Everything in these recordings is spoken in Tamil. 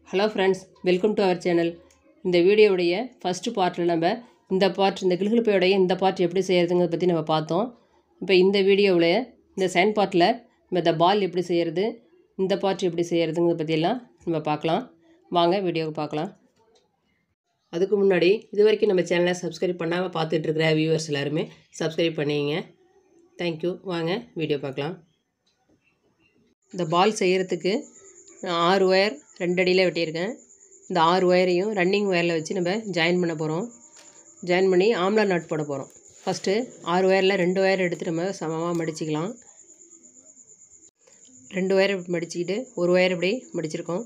Hello friends, welcome to our channel. இந்த வீடியோவுடைய ஃபர்ஸ்ட் பார்ட்டில் நம்ம இந்த கிளிகிளிப்பையோடைய இந்த பார்ட் எப்படி செய்யறதுங்கிறத பற்றி நம்ம பார்த்தோம். இப்போ இந்த வீடியோவில் இந்த செகண்ட் பார்ட்டில் நம்ம இந்த பால் எப்படி செய்யறது, இந்த பார்ட் எப்படி செய்யறதுங்கிறத பற்றியெல்லாம் நம்ம பார்க்கலாம். வாங்க வீடியோவை பார்க்கலாம். அதுக்கு முன்னாடி இது வரைக்கும் நம்ம சேனலை சப்ஸ்கிரைப் பண்ணாமல் பார்த்துட்டு இருக்கிற வியூவர்ஸ் எல்லாருமே சப்ஸ்கிரைப் பண்ணிங்க. தேங்க்யூ. வாங்க வீடியோ பார்க்கலாம். இந்த பால் செய்கிறதுக்கு 6 ஒயர் 2 அடியில் வெட்டியிருக்கேன். இந்த 6 ஒயரையும் ரன்னிங் ஒயரில் வச்சு நம்ம ஜாயின் பண்ண போகிறோம். ஜாயின் பண்ணி ஆம்லா நாட் போட போகிறோம். ஃபஸ்ட்டு 6 ஒயரில் 2 ஒயர் எடுத்து நம்ம சமமாக மடிச்சிக்கலாம். 2 ஒயர் மடிச்சுக்கிட்டு ஒரு ஒயர் இப்படி மடிச்சிருக்கோம்.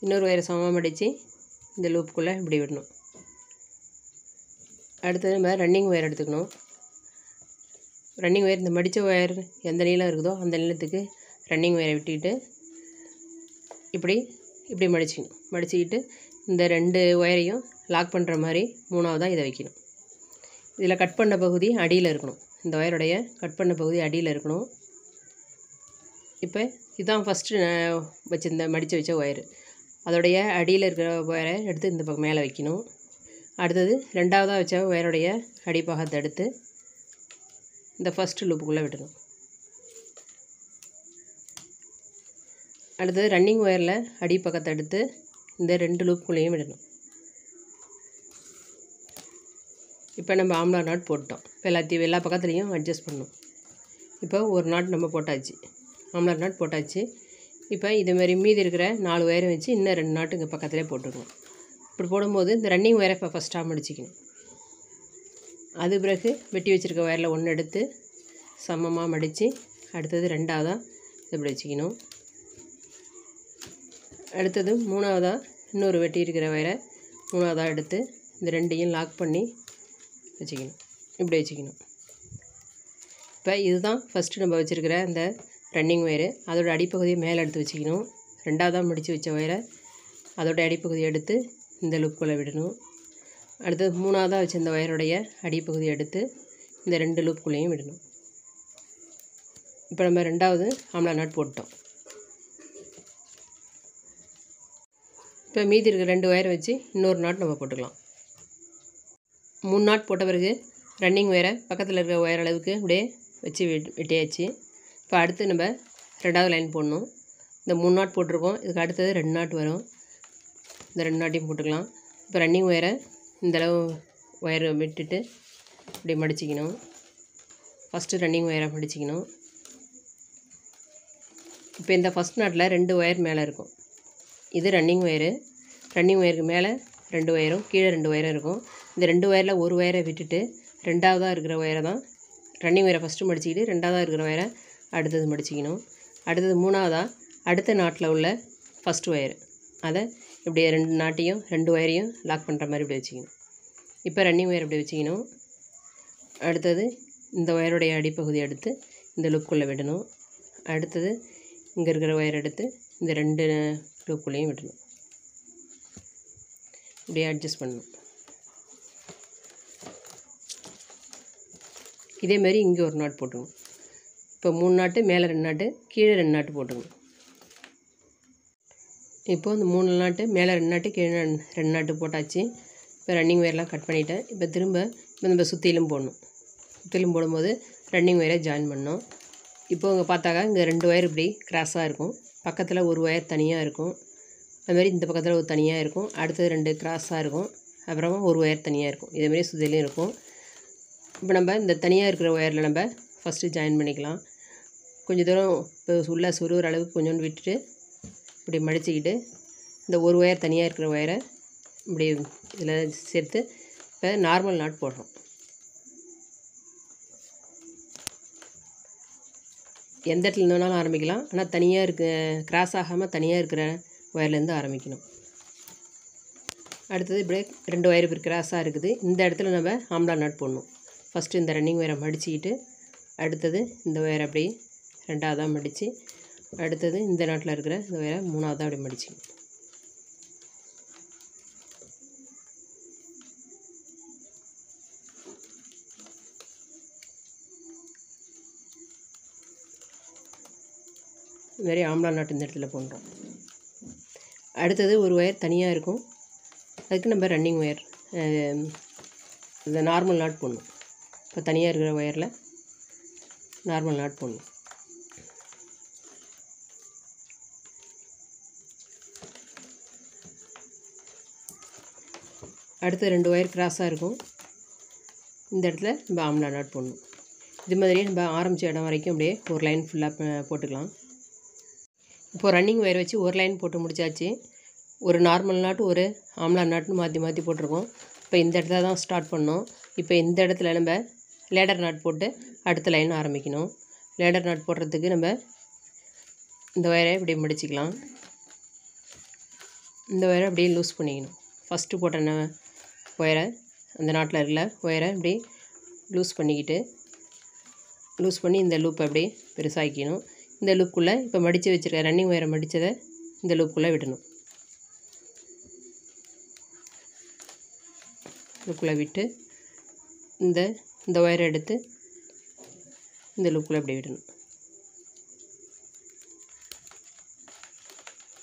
இன்னொரு ஒயரை சமமாக மடித்து இந்த லூப்புக்குள்ளே இப்படி விடணும். அடுத்தது நம்ம ரன்னிங் ஒயர் எடுத்துக்கணும். ரன்னிங் ஒயர் இந்த மடித்த ஒயர் எந்த நீளம் இருக்குதோ அந்த நீளத்துக்கு ரன்னிங் ஒயரை விட்டுக்கிட்டு இப்படி மடிச்சுக்கிட்டு இந்த 2 ஒயரையும் லாக் பண்ணுற மாதிரி மூணாவதாக இதை வைக்கணும். இதில் கட் பண்ண பகுதி அடியில் இருக்கணும். இந்த ஒயருடைய கட் பண்ண பகுதி அடியில் இருக்கணும். இப்போ இதுதான் ஃபஸ்ட்டு மடித்து வச்ச ஒயரு. அதோடைய அடியில் இருக்கிற ஒயரை எடுத்து இந்த பக்கம் மேலே வைக்கணும். அடுத்தது ரெண்டாவதாக வச்ச ஒயருடைய அடிப்பாகத்தை எடுத்து இந்த ஃபஸ்ட்டு லூப்புக்குள்ளே விடணும். அடுத்தது ரன்னிங் ஒயரில் அடிப்பக்கத்தை எடுத்து இந்த 2 லூப்புக்குள்ளேயும் விடணும். இப்போ நம்ம ஆம்லா நாட் போட்டோம். இப்போ எல்லா பக்கத்துலேயும் அட்ஜஸ்ட் பண்ணணும். இப்போ ஒரு நாட் நம்ம போட்டாச்சு, ஆம்லா நாட் போட்டாச்சு. இப்போ இதுமாரி மீதி இருக்கிற 4 ஒயரை வச்சு இன்னும் 2 நாட்டு இங்கே பக்கத்துலேயே போட்டுக்கணும். இப்படி போடும்போது இந்த ரன்னிங் ஒயரை இப்போ ஃபஸ்ட்டாக மடிச்சிக்கணும். அது பிறகு வெட்டி வச்சுருக்க ஒயரில் 1 எடுத்து சமமாக மடித்து அடுத்தது ரெண்டாவதாக இப்படி வச்சுக்கணும். அடுத்தது மூணாவதாக இன்னொரு வெட்டி இருக்கிற ஒயரை மூணாவதாக எடுத்து இந்த 2ஐயும் லாக் பண்ணி வச்சுக்கணும். இப்படி வச்சுக்கணும். இப்போ இதுதான் ஃபஸ்ட்டு நம்ம வச்சுருக்கிற இந்த ரன்னிங் ஒயரு. அதோட அடிப்பகுதியை மேலே எடுத்து வச்சுக்கணும். ரெண்டாவதாக மடித்து வச்ச ஒயரை அதோட அடிப்பகுதியை எடுத்து இந்த லூப்புக்குள்ளே விடணும். அடுத்தது மூணாவதாக வச்சு இந்த ஒயருடைய அடிப்பகுதியை எடுத்து இந்த 2 லூப்புக்குள்ளேயும் விடணும். இப்போ நம்ம ரெண்டாவது ஆம்லா நாட் போட்டோம். இப்போ மீதி இருக்கிற 2 ஒயரை வச்சு இன்னொரு நாட் நம்ம போட்டுக்கலாம். 3 நாட் போட்ட பிறகு ரன்னிங் ஒயரை பக்கத்தில் இருக்கிற ஒயர் அளவுக்கு அப்படியே வச்சு வெட்டியாச்சு. இப்போ அடுத்து நம்ம ரெண்டாவது லைன் போடணும். இந்த 3 நாட் போட்டிருக்கோம். இதுக்கு அடுத்தது 2 நாட் வரும். இந்த 2 நாட்டையும் போட்டுக்கலாம். இப்போ ரன்னிங் ஒயரை இந்தளவு ஒயரை விட்டுட்டு இப்படி மடிச்சிக்கணும். ஃபஸ்ட்டு ரன்னிங் ஒயரை மடிச்சிக்கணும். இப்போ இந்த ஃபஸ்ட் நாட்டில் 2 ஒயர் மேலே இருக்கும். இது ரன்னிங் ஒயரு. ரன்னிங் ஒயருக்கு மேலே 2 ஒயரும் கீழே 2 ஒயரும் இருக்கும். இந்த 2 ஒயரில் ஒரு ஒயரை விட்டுட்டு ரெண்டாவதாக இருக்கிற ஒயரை தான் ரன்னிங் ஒயரை ஃபஸ்ட்டு மடிச்சிக்கிட்டு ரெண்டாவதாக இருக்கிற ஒயரை அடுத்தது மடிச்சிக்கணும். அடுத்தது மூணாவதாக அடுத்த நாட்டில் உள்ள ஃபஸ்ட் ஒயரு அதை இப்படி 2 நாட்டையும் 2 ஒயரையும் லாக் பண்ணுற மாதிரி இப்படி வச்சுக்கணும். இப்போ ரன்னிங் ஒயர் இப்படி வச்சுக்கணும். அடுத்தது இந்த ஒயருடைய அடிப்பகுதி எடுத்து இந்த லூப்புக்குள்ளே விடணும். அடுத்தது இங்கே இருக்கிற ஒயர் எடுத்து இந்த 2 லூப்புக்குள்ளேயும் விடணும். இப்படியே அட்ஜஸ்ட் பண்ணணும். இதேமாரி இங்கே ஒரு நாட் போட்டுக்கணும். இப்போ 3 நாட்டு மேலே 2 நாட்டு கீழே 2 நாட்டு போட்டுக்கணும். இப்போது இந்த 3 நாட்டு மேலே 2 நாட்டு கீழே 2 நாட்டு போட்டாச்சு. இப்போ ரன்னிங் ஒயர்லாம் கட் பண்ணிவிட்டேன். இப்போ திரும்ப நம்ம சுற்றிலும் போடணும். சுற்றிலும் போடும்போது ரன்னிங் ஒயரை ஜாயின் பண்ணணும். இப்போ இங்கே பார்த்தாக்கா இங்கே 2 ஒயர் இப்படி கிராஸாக இருக்கும். பக்கத்தில் ஒரு ஒயர் தனியாக இருக்கும். அதுமாதிரி இந்த பக்கத்தில் ஒரு தனியாக இருக்கும். அடுத்தது 2 கிராஸாக இருக்கும். அப்புறமா ஒரு ஒயர் தனியாக இருக்கும். இதேமாரி சுற்றிலையும் இருக்கும். இப்போ நம்ம இந்த தனியாக இருக்கிற ஒயரில் நம்ம ஃபஸ்ட்டு ஜாயின் பண்ணிக்கலாம். கொஞ்சம் தூரம் இப்போ உள்ள சொருகிற அளவுக்கு கொஞ்சோண்டு விட்டுட்டு இப்படி மடிச்சுக்கிட்டு இந்த ஒரு ஒயர் தனியாக இருக்கிற ஒயரை இப்படி இதில் சேர்த்து இப்போ நார்மல் நாட் போடுறோம். எந்த இடத்துல வேணாலும் ஆரம்பிக்கலாம். ஆனால் தனியாக கிராஸ் ஆகாமல் தனியாக இருக்கிற ஒயர்லேருந்து ஆரம்பிக்கணும். அடுத்தது இப்படி 2 ஒயர் இப்படி கிராஸாக இருக்குது. இந்த இடத்துல நம்ம ஆம்லா நாட் போடணும். ஃபஸ்ட்டு இந்த ரன்னிங் ஒயரை மடிச்சுக்கிட்டு அடுத்தது இந்த ஒயரை அப்படி ரெண்டாவதாக மடித்து அடுத்தது இந்த நாட்டில் இருக்கிற இந்த ஒயரை மூணாவதாக அப்படி மடிச்சிக்கணும். இது மாதிரி ஆம்லா நாட் இந்த இடத்துல போடுறோம். அடுத்தது ஒரு ஒயர் தனியாக இருக்கும், அதுக்கு நம்ம ரன்னிங் ஒயர் இந்த நார்மல் நாட் போடணும். இப்போ தனியாக இருக்கிற ஒயரில் நார்மல் நாட் போடணும். அடுத்த 2 ஒயர் கிராஸாக இருக்கும், இந்த இடத்துல நம்ம ஆம்லா நாட் போடணும். இது மாதிரியே நம்ம ஆரம்பித்த இடம் வரைக்கும் அப்படியே ஒரு லைன் ஃபுல்லாக போட்டுக்கலாம். இப்போது ரன்னிங் ஒயர் வச்சு ஒரு லைன் போட்டு முடிச்சாச்சு. ஒரு நார்மல் நாட் ஒரு ஆம்லா நாட்னு மாற்றி மாற்றி போட்டிருக்கோம். இப்போ இந்த இடத்துல தான் ஸ்டார்ட் பண்ணோம். இப்போ இந்த இடத்துல நம்ம லேடர் நாட் போட்டு அடுத்த லைன் ஆரம்பிக்கணும். லேடர் நாட் போடுறதுக்கு நம்ம இந்த ஒயரை இப்படி முடிச்சிக்கலாம். இந்த ஒயரை அப்படியே லூஸ் பண்ணிக்கணும். ஃபஸ்ட்டு போட்ட ஒயரை அந்த நாட்டில் இருக்கிற ஒயரை இப்படி லூஸ் பண்ணி இந்த லூப்பை அப்படியே பெருசாக்கிக்கணும். இந்த லூப்புக்குள்ளே இப்போ மடித்து வச்சுருக்க ரன்னிங் ஒயரை மடித்ததை இந்த லூப்புக்குள்ளே விடணும். லூப்புக்குள்ளே விட்டு இந்த ஒயரை எடுத்து இந்த லூப்புக்குள்ளே அப்படியே விடணும்.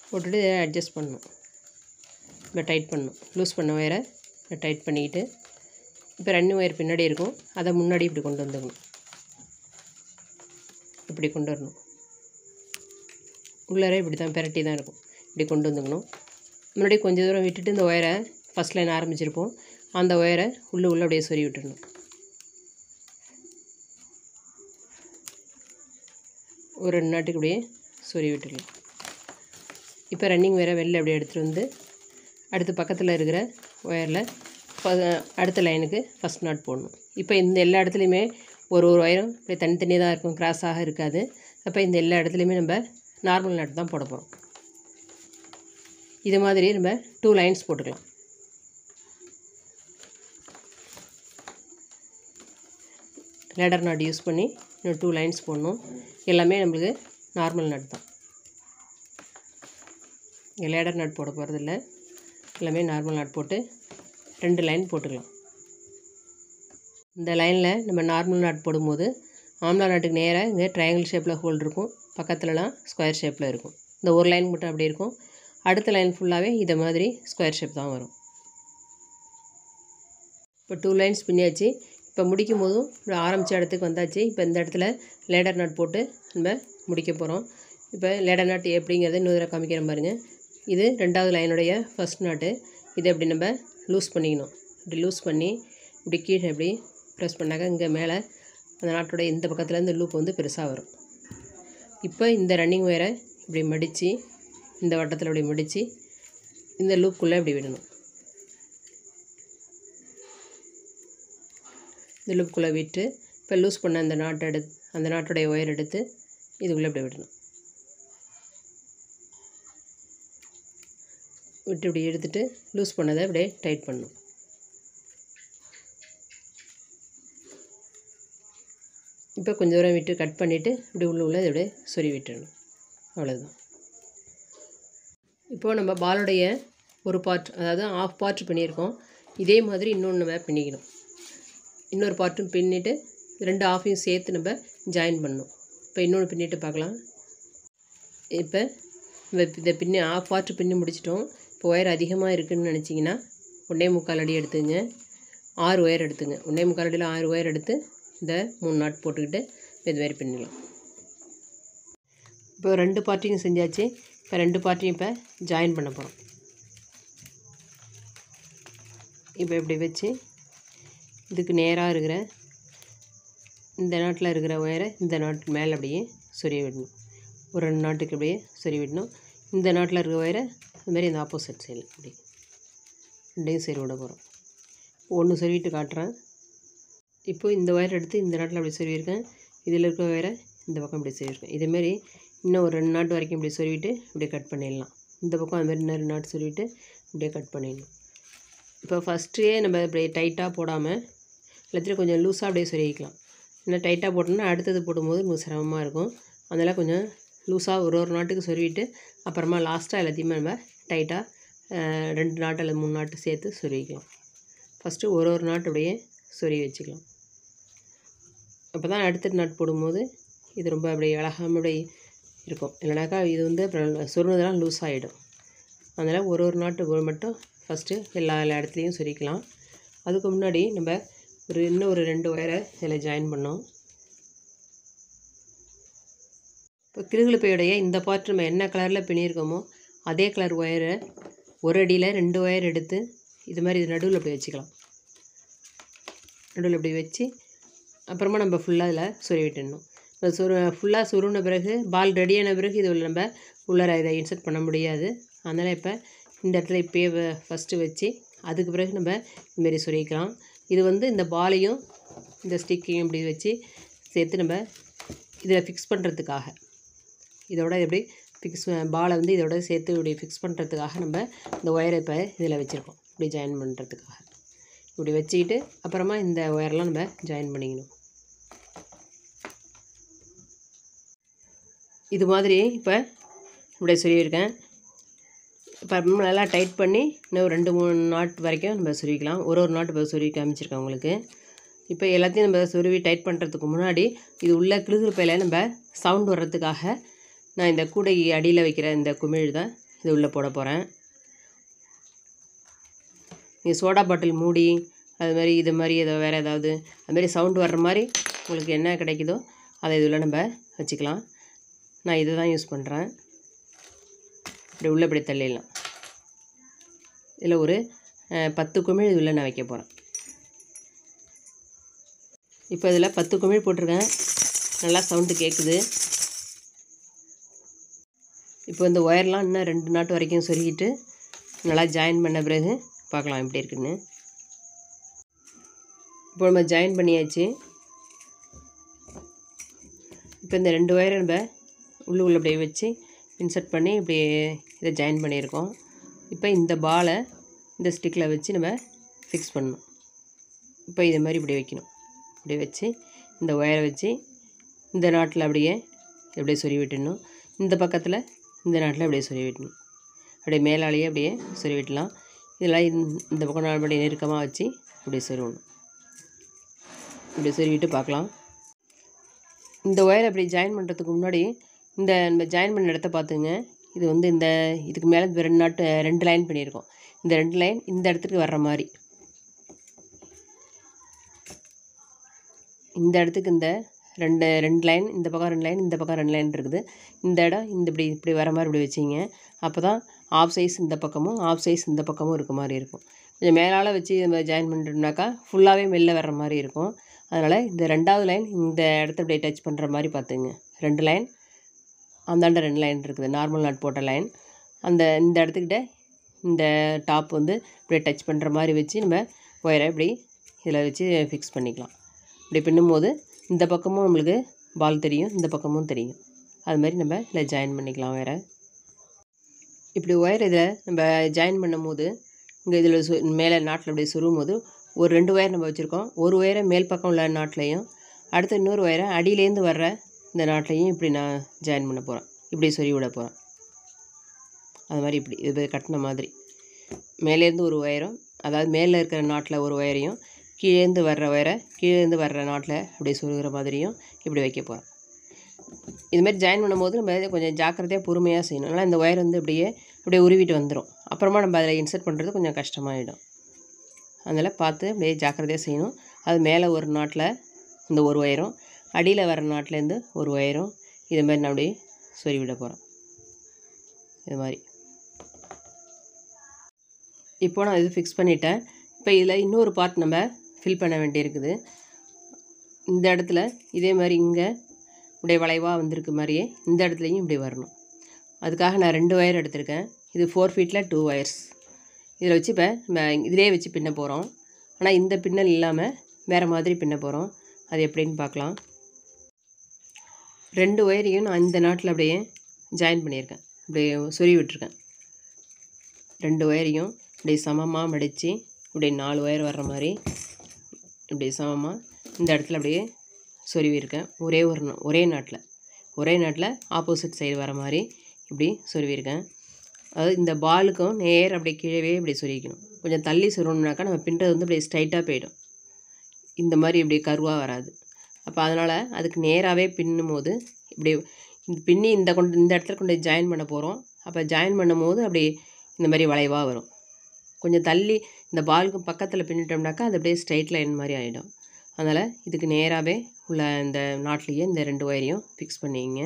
போட்டுட்டு இதை அட்ஜஸ்ட் பண்ணணும். இப்போ டைட் பண்ணணும். லூஸ் பண்ண ஒயரை டைட் பண்ணிக்கிட்டு இப்போ ரன்னிங் ஒயர் பின்னாடி இருக்கும், அதை முன்னாடி இப்படி கொண்டு வந்துக்கணும். இப்படி கொண்டு வரணும். உள்ளார இப்படி தான் பெரட்டி தான் இருக்கும், இப்படி கொண்டு வந்துக்கணும். முன்னாடி கொஞ்சம் தூரம் விட்டுட்டு இந்த ஒயரை ஃபஸ்ட் லைன் ஆரம்பிச்சிருப்போம், அந்த ஒயரை உள்ளே அப்படியே சொறி விட்டுடணும். ஒரு 2 நாட்டுக்கு அப்படியே சொறி விட்டுடலாம். இப்போ ரன்னிங் ஒயரை வெளில அப்படியே எடுத்துகிட்டு வந்து அடுத்து பக்கத்தில் இருக்கிற ஒயரில் அடுத்த லைனுக்கு ஃபஸ்ட் நாட் போடணும். இப்போ இந்த எல்லா இடத்துலையுமே ஒரு ஒயரும் இப்படி தனித்தனியாக தான் இருக்கும், கிராஸாக இருக்காது. அப்போ இந்த எல்லா இடத்துலையுமே நம்ம நார்மல் நாட் தான் போட போகிறோம். இது மாதிரி நம்ம 2 லைன்ஸ் போட்டுக்கலாம். லேடர் நாட் யூஸ் பண்ணி இன்னும் 2 லைன்ஸ் போடணும். எல்லாமே நம்மளுக்கு நார்மல் நாட் தான். இங்கே லேடர் நாட் போட போகிறதில்ல, எல்லாமே நார்மல் நாட் போட்டு 2 லைன் போட்டுக்கலாம். இந்த லைனில் நம்ம நார்மல் நாட் போடும்போது ஆம்லா நாட்டுக்கு நேராக இங்கே ட்ரையாங்கிள் ஷேப்பில் ஹோல் இருக்கும், பக்கத்துலலாம் ஸ்கொயர் ஷேப்பில் இருக்கும். இந்த ஒரு லைன் மட்டும் அப்படி இருக்கும், அடுத்த லைன் ஃபுல்லாகவே இதை மாதிரி ஸ்கொயர் ஷேப் தான் வரும். இப்போ 2 லைன்ஸ் பின்னியாச்சு. இப்போ முடிக்கும் போதும் இப்படி ஆரம்பித்த இடத்துக்கு வந்தாச்சு. இப்போ இந்த இடத்துல லேடர் நாட் போட்டு நம்ம முடிக்க போகிறோம். இப்போ லேடர் நாட் எப்படிங்கிறத இன்னொரு தடவை காமிக்கிறேன் பாருங்கள். இது 2வது லைனுடைய ஃபஸ்ட் நாட்டு. இதை இப்படி நம்ம லூஸ் பண்ணிக்கணும். இப்படி லூஸ் பண்ணி இப்படி கீழே இப்படி ப்ரெஸ் பண்ணாக்க இங்கே மேலே அந்த நாட்டோடைய இந்த பக்கத்தில் இந்த லூப் வந்து பெருசாக வரும். இப்போ இந்த ரன்னிங் ஒயரை இப்படி மடித்து இந்த வட்டத்தில் இப்படி மடித்து இந்த லூப்புக்குள்ளே இப்படி விடணும். இந்த லூப்புக்குள்ளே விட்டு இப்போ லூஸ் பண்ண அந்த நாட்டோடைய ஒயர் எடுத்து இதுக்குள்ளே இப்படி விடணும். விட்டு இப்படி எடுத்துகிட்டு லூஸ் பண்ணதை அப்படியே டைட் பண்ணணும். இப்போ கொஞ்சம் தூரம் விட்டு கட் பண்ணிவிட்டு இப்படி உள்ள இப்படியே சொறி விட்டுடணும். அவ்வளோதான். இப்போது நம்ம பாலோடைய ஒரு பார்ட், அதாவது ஆஃப் பார்ட் பண்ணியிருக்கோம். இதே மாதிரி இன்னொன்று நம்ம பின்னிக்கணும். இன்னொரு பார்ட்டும் பின்னிட்டு 2 ஆஃபையும் சேர்த்து நம்ம ஜாயின் பண்ணணும். இப்போ இன்னொன்று பின்னிட்டு பார்க்கலாம். இப்போ இதை ஆஃப் பார்ட் பின்னி முடிச்சிட்டோம். இப்போ ஒயர் அதிகமாக இருக்குதுன்னு நினச்சிங்கன்னா 1.25 அடி எடுத்துங்க, 6 ஒயர் எடுத்துங்க. 1.25 அடியில் 6 ஒயர் எடுத்து இந்த 3 நாட் போட்டுக்கிட்டு இது மாதிரி பின்னலாம். இப்போ 2 பார்ட்டையும் செஞ்சாச்சு. இப்போ 2 பார்ட்டையும் இப்போ ஜாயின் பண்ண போகிறோம். இப்போ இப்படி வச்சு இதுக்கு நேராக இருக்கிற இந்த நாட்டில் இருக்கிற ஒயரை இந்த நாட்டு மேலே அப்படியே சொருவி விடணும். ஒரு 2 நாட்டுக்கு அப்படியே சொருவி விடணும். இந்த நாட்டில் இருக்கிற ஒயரை அதுமாதிரி இந்த ஆப்போசிட் சைடில் அப்படி 2யும் சொருவி விட போகிறோம். ஒன்று சொருவிட்டு காட்டுறேன். இப்போது இந்த ஒயர் எடுத்து இந்த நாட்டில் அப்படி சொருவியிருக்கேன், இதில் இருக்கிற ஒயரை இந்த பக்கம் இப்படி சொருவிருக்கேன். இதேமாரி இன்னும் ஒரு 2 நாட்டு வரைக்கும் இப்படி சொருவிட்டு இப்படியே கட் பண்ணிடலாம். இந்த பக்கம் அதுமாதிரி இன்னும் 2 நாட்டு சொருவிட்டு இப்படியே கட் பண்ணிடணும். இப்போ ஃபஸ்ட்டே நம்ம இப்படி டைட்டாக போடாமல் எல்லாத்தையும் கொஞ்சம் லூஸாக அப்படியே சொருவிக்கலாம். ஏன்னா டைட்டாக போட்டோம்னா அடுத்தது போடும்போது நமக்கு சிரமமாக இருக்கும். அதனால் கொஞ்சம் லூஸாக ஒரு நாட்டுக்கு சொருவிட்டு அப்புறமா லாஸ்ட்டாக எல்லாத்தையுமே நம்ம டைட்டாக 2 நாட்டு அல்லது 3 நாட்டு சேர்த்து சொருவிக்கலாம். ஃபஸ்ட்டு ஒரு நாட்டு அப்படியே சொருவி வச்சுக்கலாம். அப்போ தான் அடுத்த நாட் போடும்போது இது ரொம்ப அப்படியே அழகாக அப்படியே இருக்கும். இல்லைனாக்கா இது வந்து அப்புறம் சொருனதுலாம் லூஸ் ஆகிடும். அதனால் ஒரு நாட்டு மட்டும் ஃபஸ்ட்டு எல்லா இடத்துலையும் சொருகிக்கலாம். அதுக்கு முன்னாடி நம்ம இன்னும் ஒரு 2 ஒயரை இதில் ஜாயின் பண்ணோம். இப்போ கிளுகிளுப்பையுடைய இந்த பார்ட் நம்ம என்ன கலரில் பின்னியிருக்கோமோ அதே கலர் ஒயரை ஒரு அடியில் 2 ஒயர் எடுத்து இது மாதிரி இது நடுவில் இப்படி வச்சுக்கலாம். நடுவில் இப்படி வச்சு அப்புறமா நம்ம ஃபுல்லாக இதில் சொருவி விட்டுடணும். ஃபுல்லாக சொருவின பிறகு பால் ரெடியான பிறகு இது நம்ம உள்ளார இதை இன்சர்ட் பண்ண முடியாது. அதனால் இப்போ இந்த இடத்துல இப்போயே ஃபஸ்ட்டு வச்சு அதுக்கு பிறகு நம்ம இதுமாரி சொருகிக்கலாம். இது வந்து இந்த பாலையும் இந்த ஸ்டிக்கையும் இப்படி வச்சு சேர்த்து நம்ம இதில் ஃபிக்ஸ் பண்ணுறதுக்காக இதோட எப்படி பாலை வந்து இதோட சேர்த்து இப்படி ஃபிக்ஸ் பண்ணுறதுக்காக நம்ம இந்த ஒயரை இப்போ இதில் வச்சுருக்கோம். இப்படி ஜாயின் பண்ணுறதுக்காக இப்படி வச்சுக்கிட்டு அப்புறமா இந்த ஒயரெலாம் நம்ம ஜாயின் பண்ணிக்கணும். இது மாதிரி இப்போ இப்படி சொல்லியிருக்கேன். இப்போ நல்லா டைட் பண்ணி இன்னும் 2-3 நாட் வரைக்கும் நம்ம சொருவிக்கலாம். ஒரு நாட் இப்போ சொருவி காமிச்சிருக்கேன் உங்களுக்கு. இப்போ எல்லாத்தையும் நம்ம சொருவி டைட் பண்ணுறதுக்கு முன்னாடி இது உள்ள கிளுகிளுப்பையில் நம்ம சவுண்ட் வர்றதுக்காக நான் இந்த கூடை அடியில் வைக்கிற இந்த குமிழ் தான் இது உள்ளே போட போகிறேன். நீங்கள் சோடா பாட்டில் மூடி அது மாதிரி இது மாதிரி ஏதோ வேறு ஏதாவது அதுமாரி சவுண்டு வர்ற மாதிரி உங்களுக்கு என்ன கிடைக்குதோ அதை இதில் நம்ம வச்சுக்கலாம். நான் இதை தான் யூஸ் பண்ணுறேன். இப்படி உள்ளே இப்படி தள்ளிடலாம். இதில் ஒரு 10 குமிழ் இதில் நான் வைக்க போகிறேன். இப்போ இதில் 10 குமிழ் போட்டிருக்கேன். நல்லா சவுண்டு கேட்குது. இப்போ இந்த ஒயர்லாம் இன்னும் 2 நாட் வரைக்கும் சொருகிட்டு நல்லா ஜாயின் பண்ண பிறகு பார்க்கலாம் எப்படி இருக்குன்னு. இப்போ நம்ம ஜாயின் பண்ணியாச்சு. இப்போ இந்த 2 ஒயரை நம்ம உள்ளே அப்படியே வச்சு இன்சர்ட் பண்ணி இப்படி இதை ஜாயின் பண்ணியிருக்கோம். இப்போ இந்த பாலை இந்த ஸ்டிக்கில் வச்சு நம்ம ஃபிக்ஸ் பண்ணணும். இப்போ இது மாதிரி இப்படி வைக்கணும். இப்படி வச்சு இந்த ஒயரை வச்சு இந்த நாட்டில் அப்படியே சொருவி விட்டுடணும். இந்த பக்கத்தில் இந்த நாட்டில் அப்படியே சொருவி விட்டணும். அப்படியே மேலாலேயே அப்படியே சொருவி விட்டலாம். இதெல்லாம் இந்த பக்கம் நான் அப்படியே நெருக்கமாக வச்சு அப்படியே சொருவணும். இப்படி சொருவிட்டு பார்க்கலாம். இந்த ஒயரை அப்படி ஜாயின் பண்ணுறதுக்கு முன்னாடி இந்த நம்ம ஜாயின் பண்ண இடத்த பார்த்துங்க. இது வந்து இந்த இதுக்கு மேலே 2 லைன் பண்ணியிருக்கோம். இந்த 2 லைன் இந்த இடத்துக்கு வர்ற மாதிரி இந்த இடத்துக்கு இந்த 2 லைன் இந்த பக்கம் 2 லைன் இந்த பக்கம் 2 லைன் இருக்குது. இந்த இடம் இப்படி வர மாதிரி இப்படி வச்சிங்க. அப்போ தான் ஆஃப் சைஸ் இந்த பக்கமும் ஆஃப் சைஸ் இந்த பக்கமும் இருக்க மாதிரி இருக்கும். கொஞ்சம் மேலால் வச்சு நம்ம ஜாயின் பண்ணிட்டோம்னாக்கா ஃபுல்லாகவே வெளில வர்ற மாதிரி இருக்கும். அதனால் இந்த 2வது லைன் இந்த இடத்த அப்படியே டச் பண்ணுற மாதிரி பார்த்துங்க. 2 லைன் அந்தாண்ட 2 லைன் இருக்குது. நார்மல் நாட் போட்ட லைன் இந்த இடத்துக்கிட்ட இந்த டாப் வந்து இப்படியே டச் பண்ணுற மாதிரி வச்சு நம்ம ஒயரை இப்படி இதில் வச்சு ஃபிக்ஸ் பண்ணிக்கலாம். இப்படி பின்னும்போது இந்த பக்கமும் நம்மளுக்கு பால் தெரியும், இந்த பக்கமும் தெரியும். அது மாதிரி நம்ம இதில் ஜாயின் பண்ணிக்கலாம் ஒயரை. இப்படி ஒயர் இதில் நம்ம ஜாயின் பண்ணும் போது இங்கே இதில் மேலே நாட்டில் அப்படியே சொருவும் போது ஒரு 2 ஒயர் நம்ம வச்சுருக்கோம். ஒரு ஒயரை மேல் பக்கம் உள்ள நாட்லையும் அடுத்து இன்னொரு ஒயரை அடியிலேருந்து வர்ற இந்த நாட்லையும் இப்படி நான் ஜாயின் பண்ண போகிறேன். இப்படி சொருவி விட போகிறேன். அது மாதிரி இப்படி இது கட்டின மாதிரி மேலேருந்து ஒரு ஒயரும், அதாவது மேலே இருக்கிற நாட்டில் ஒரு ஒயரையும் கீழேருந்து வர்ற ஒயரை கீழேருந்து வர்ற நாட்டில் அப்படியே சொருகிற மாதிரியும் இப்படி வைக்க போகிறேன். இதுமாதிரி ஜாயின் பண்ணும்போது நம்ம கொஞ்சம் ஜாக்கிரதையாக பொறுமையாக செய்யணும். அதனால் இந்த ஒயர் வந்து அப்படியே உருவிட்டு வந்துடும். அப்புறமா நம்ம அதில் இன்சர்ட் பண்ணுறது கொஞ்சம் கஷ்டமாகிடும். அதனால் பார்த்து அப்படியே ஜாக்கிரதையாக செய்யணும். அது மேலே ஒரு நாட்டில் இந்த ஒரு ஒயரும் அடியில் வர நாட்டிலேருந்து ஒரு ஒயரும் இது மாதிரி நான் அப்படியே சொருவி விட போகிறேன். இது மாதிரி இப்போ நான் இது ஃபிக்ஸ் பண்ணிட்டேன். இப்போ இதில் இன்னொரு பார்ட் நம்ம ஃபில் பண்ண வேண்டியிருக்குது. இந்த இடத்துல இதே மாதிரி இங்கே இப்படியே வளைவாக வந்திருக்கு மாதிரியே இந்த இடத்துலையும் இப்படி வரணும். அதுக்காக நான் 2 ஒயர் எடுத்திருக்கேன். இது 4 ஃபீட்டில் 2 ஒயர்ஸ். இதில் வச்சு இப்போ நம்ம இதிலே வச்சு பின்ன போகிறோம். ஆனால் இந்த பின்னல் இல்லாமல் வேறு மாதிரி பின்ன போகிறோம். அது எப்படின்னு பார்க்கலாம். 2 ஒயரையும் நான் இந்த நாட்டில் அப்படியே ஜாயின் பண்ணியிருக்கேன். அப்படியே சொருவி விட்டுருக்கேன். 2 ஒயரையும் இப்படி சமமாக மடித்து இப்படி 4 ஒயர் வர்ற மாதிரி இப்படி சமமாக இந்த இடத்துல அப்படியே சொருவியிருக்கேன். ஒரே நாட்டில் ஆப்போசிட் சைடு வர மாதிரி இப்படி சொருவியிருக்கேன். அதாவது இந்த பாலுக்கும் நேர் அப்படியே கீழே இப்படி சொருவிக்கணும். கொஞ்சம் தள்ளி சொருகணுனாக்கா நம்ம பின்றது வந்து அப்படியே ஸ்ட்ரைட்டாக போயிடும். இந்த மாதிரி இப்படி கருவாக வராது. அப்போ அதனால் அதுக்கு நேராகவே பின்னும் போது இப்படி இந்த பின்னி இந்த இடத்துல கொண்டு ஜாயின் பண்ண போகிறோம். அப்போ ஜாயின் பண்ணும்போது அப்படி இந்த மாதிரி வளைவாக வரும். கொஞ்சம் தள்ளி இந்த பாலுக்கு பக்கத்தில் பின்னிட்டோம்னாக்கா அது அப்படியே ஸ்ட்ரைட் லைன் மாதிரி ஆகிடும். அதனால் இதுக்கு நேராகவே உள்ள இந்த நாட்லேயே இந்த 2 ஒயரையும் ஃபிக்ஸ் பண்ணிங்க.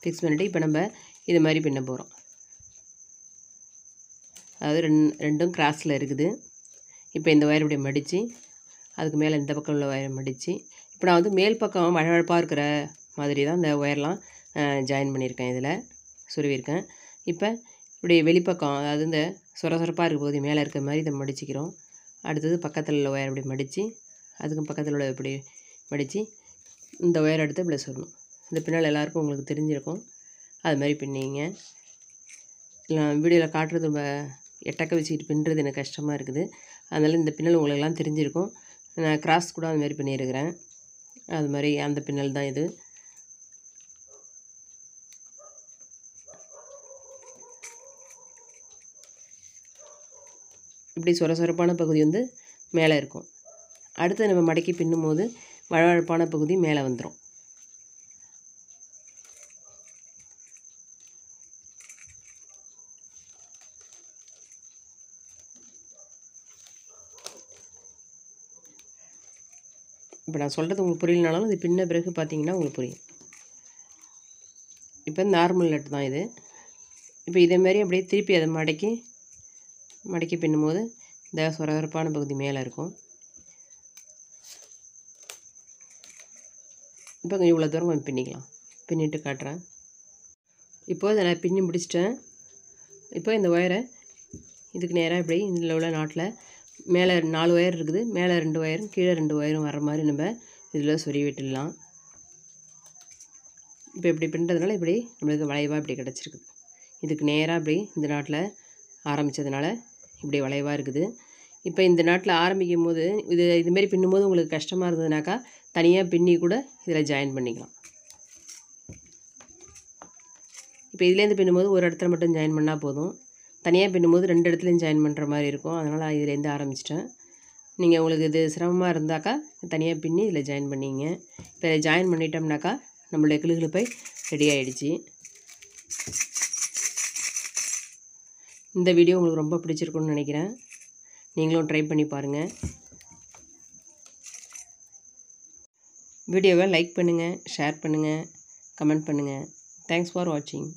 ஃபிக்ஸ் பண்ணிவிட்டு இப்போ நம்ம இது மாதிரி பின்ன போகிறோம். அதாவது ரெண்டும் கிராஸில் இருக்குது. இப்போ இந்த ஒயர் இப்படி மடித்து அதுக்கு மேலே இந்த பக்கம் உள்ள ஒயரை மடித்து இப்போ நான் வந்து மேல் பக்கம் வழவழப்பாக இருக்கிற மாதிரி தான் இந்த ஒயர்லாம் ஜாயின் பண்ணியிருக்கேன். இதில் சுருவியிருக்கேன். இப்போ இப்படி வெளிப்பக்கம் அதாவது இந்த சொரசொரப்பாக இருக்க போது மேலே இருக்கிற மாதிரி இதை மடிச்சிக்கிறோம். அடுத்தது பக்கத்தில் உள்ள ஒயர் இப்படி மடித்து அதுக்கும் பக்கத்தில் உள்ள இப்படி மடித்து இந்த ஒயர் எடுத்து இப்படி சொல்லணும். இந்த பின்னால் எல்லாருக்கும் உங்களுக்கு தெரிஞ்சிருக்கும். அது மாதிரி பின்னிங்க. நான் வீடியோவில் காட்டுறது ரொம்ப எட்டக்க வச்சுக்கிட்டு பின்னுறது எனக்கு கஷ்டமாக இருக்குது. அதனால் இந்த பின்னல் உங்களுக்கெல்லாம் தெரிஞ்சிருக்கும். நான் கிராஸ் கூட அது மாதிரி பண்ணியிருக்கிறேன். அது மாதிரி அந்த பின்னல் தான் இது. இப்படி சொரசொரப்பான பகுதி வந்து மேலே இருக்கும். அடுத்து நம்ம மடக்கி பின்னும் போது வழவழப்பான பகுதி மேலே வந்துடும். இப்போ நான் சொல்கிறது உங்களுக்கு புரியலனாலும் இது பின்ன பிறகு பார்த்தீங்கன்னா உங்களுக்கு புரியும். இப்போ நார்மல் நட் தான் இது. இப்போ இதேமாரி அப்படியே திருப்பி அதை மடக்கி பின்னும்போது இந்த சொரசொரப்பான பகுதி மேலே இருக்கும். இப்போ கொஞ்சம் இவ்வளோ தூரம் கொஞ்சம் பின்னிக்கலாம். பின்னிட்டு காட்டுறேன். இப்போது இதை நான் பின்னி முடிச்சிட்டேன். இப்போ இந்த ஒயரை இதுக்கு நேராக இப்படி இதில் உள்ள நாட்டில் மேலே 4 ஒயர் இருக்குது. மேலே 2 ஒயரும் கீழே 2 ஒயரும் வர மாதிரி நம்ம இதில் சொருவி விட்டுடலாம். இப்போ இப்படி பின்னுறதுனால இப்படி நம்மளுக்கு வளைவாக இப்படி கிடச்சிருக்குது. இதுக்கு நேராக இப்படி இந்த நாட்டில் ஆரம்பித்ததுனால இப்படி வளைவாக இருக்குது. இப்போ இந்த நாட்டில் ஆரம்பிக்கும் போது இதுமாரி பின்னும்போது உங்களுக்கு கஷ்டமாக இருந்ததுனாக்கா தனியாக பின்னி கூட இதில் ஜாயின் பண்ணிக்கலாம். இப்போ இதுலேருந்து பின்னும்போது ஒரு இடத்துல மட்டும் ஜாயின் பண்ணால் போதும். தனியாக பின்னும்போது 2 இடத்துலையும் ஜாயின் பண்ணுற மாதிரி இருக்கும். அதனால் இதுலேருந்து ஆரம்பிச்சிட்டேன். நீங்கள் உங்களுக்கு இது சிரமமாக இருந்தாக்கா தனியாக பின்னி இதில் ஜாயின் பண்ணிங்க. இப்போ இதை ஜாயின் பண்ணிட்டோம்னாக்கா நம்மளுடைய கிளுகிளுப்பை ரெடி ஆகிடுச்சு. இந்த வீடியோ உங்களுக்கு ரொம்ப பிடிச்சிருக்குன்னு நினைக்கிறேன். நீங்களும் ட்ரை பண்ணி பாருங்கள். வீடியோவை லைக் பண்ணுங்கள், ஷேர் பண்ணுங்கள், கமெண்ட் பண்ணுங்கள். தேங்க்ஸ் ஃபார் வாட்சிங்.